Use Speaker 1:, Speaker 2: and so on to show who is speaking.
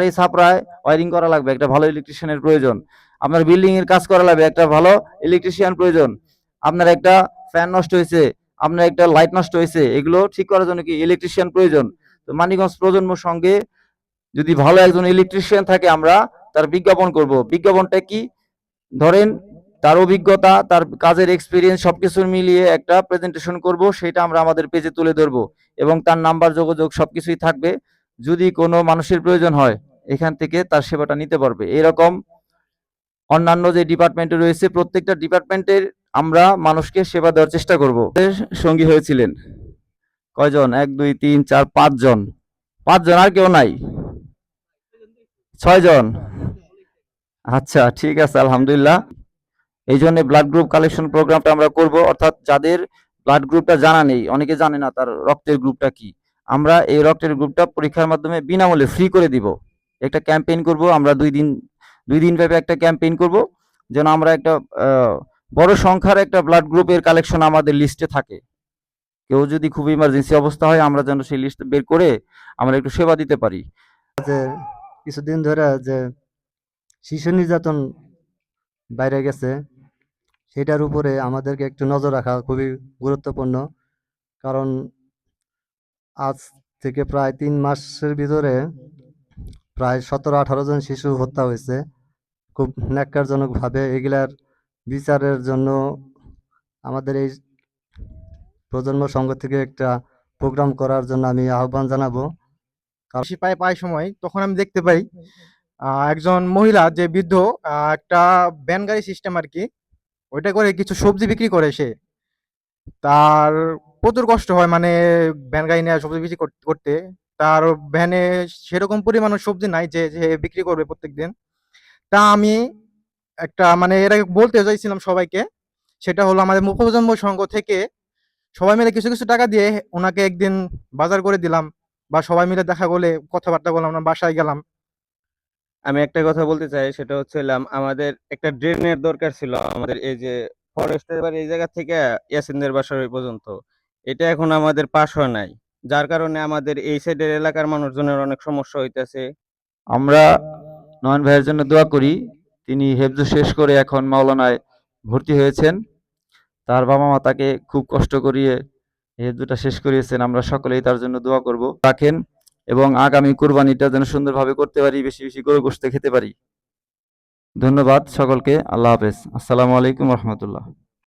Speaker 1: এই ছাপড়ায় ওয়ারিং করা লাগবে, একটা ভালো ইলেকট্রিশিয়ানের প্রয়োজন। আপনার বিল্ডিং এর কাজ করা লাগবে, একটা ভালো ইলেকট্রিশিয়ান প্রয়োজন। আপনার একটা ফ্যান নষ্ট হয়েছে, আপনার একটা লাইট নষ্ট হয়েছে, এগুলো ঠিক করার জন্য কি ইলেকট্রিশিয়ান প্রয়োজন। তো মানিকগঞ্জ প্রজন্ম সঙ্গে যদি ভালো একজন ইলেকট্রিশিয়ান থাকে, আমরা তার বিজ্ঞাপন করব। বিজ্ঞাপনটা কি? ধরেন তার অভিজ্ঞতা, তার কাজের এক্সপিরিয়েন্স সবকিছু মিলিয়ে একটা প্রেজেন্টেশন করব, সেটা আমরা আমাদের পেজে তুলে ধরবো এবং তার নাম্বার, যোগাযোগ সবকিছুই থাকবে। যদি কোনো মানুষের প্রয়োজন হয়, এখান থেকে তার সেবাটা নিতে পারবে। এরকম অন্যান্য যে ডিপার্টমেন্টে রয়েছে, প্রত্যেকটা ডিপার্টমেন্টের আমরা মানুষকে সেবা দেওয়ার চেষ্টা করব। সঙ্গী হয়েছিলেন কয়জন? 1 2 3 4 5 জন। 5 জন, আর কেউ নাই? 6 জন। আচ্ছা, ঠিক আছে, আলহামদুলিল্লাহ। এই জন্য ব্লাড গ্রুপ কালেকশন প্রোগ্রামটা আমরা করব, অর্থাৎ যাদের ব্লাড গ্রুপটা জানা নেই, অনেকে জানে না তার রক্তের গ্রুপটা কি, আমরা এই রক্তের গ্রুপটা পরীক্ষার মাধ্যমে বিনামূল্যে ফ্রি করে দিব। একটা ক্যাম্পেইন করব আমরা, 2 দিন ব্যাপী একটা ক্যাম্পেইন করব, যেন আমরা একটা বড় সংখ্যার একটা ব্লাড গ্রুপের কালেকশন আমাদের লিস্টে থাকে। কেউ যদি খুব ইমার্জেন্সি অবস্থা হয়, আমরা যেন সেই লিস্ট বের করে আমরা একটু সেবা দিতে পারি।
Speaker 2: কিছুদিন ধরে যে শিশু নির্যাতন বাইরে গেছে, সেটার উপরে আমাদেরকে একটু নজর রাখা খুবই গুরুত্বপূর্ণ। কারণ আজ থেকে প্রায় 3 মাসের ভিতরে প্রায় 17-18 জন শিশু হত্যা হয়েছে খুব ন্যাক্কারজনকভাবে। এগুলার বিচারের জন্য আমাদের এই প্রজন্ম সংঘ থেকে একটা প্রোগ্রাম করার জন্য আমি আহ্বান জানাবো।
Speaker 3: বেশি পায় সময়, তখন আমি দেখতে পাই একজন মহিলা, যে বৃদ্ধ, একটা ভ্যান গাড়ি সিস্টেম আর কি, ওইটা করে কিছু সবজি বিক্রি করে সে। তার প্রচুর কষ্ট হয়, মানে ভ্যান গাড়ি নিয়ে সবজি বিক্রি করতে। তার ভ্যানে সেরকম পরিমাণ সবজি নাই যে যে বিক্রি করবে প্রত্যেকদিন। তা আমি একটা মানে এর আগে বলতে চাইছিলাম সবাইকে, সেটা হলো আমাদের মুখপ্রজন্ম সংঘ থেকে সবাই মিলে কিছু কিছু টাকা দিয়ে ওনাকে একদিন বাজার করে দিলাম, বা সবাই মিলে দেখা করলে কথাবার্তা বললাম, আমরা বাসায় গেলাম।
Speaker 4: আমি একটা কথা বলতে চাই, সেটা হচ্ছিলাম আমাদের একটা ড্রেনের দরকার ছিল আমাদের এই যে ফরেস্টের বাড়ি এই জায়গা থেকে ইয়াসিনদের বাসার ওই পর্যন্ত। এটা এখন আমাদের পাশ হয় নাই, যার কারণে আমাদের এই সাইডের এলাকার মানুষজনের অনেক সমস্যা হইতেছে।
Speaker 1: আমরা নয়ন ভাইয়ের জন্য দোয়া করি। তিনি হেফজ শেষ করে এখন মাওলানায় ভর্তি হয়েছেন। তার বাবা মা তাকে খুব কষ্ট করিয়ে হেফজটা শেষ করিয়েছেন। আমরা সকলেই তার জন্য দোয়া করব, রাখেন, এবং আগামী কুরবানিটা যেন সুন্দরভাবে করতে পারি, বেশি বেশি করে গোশত খেতে পারি। ধন্যবাদ সকলকে। আল্লাহ হাফেজ। আসসালামু আলাইকুম রহমতুল্লাহ।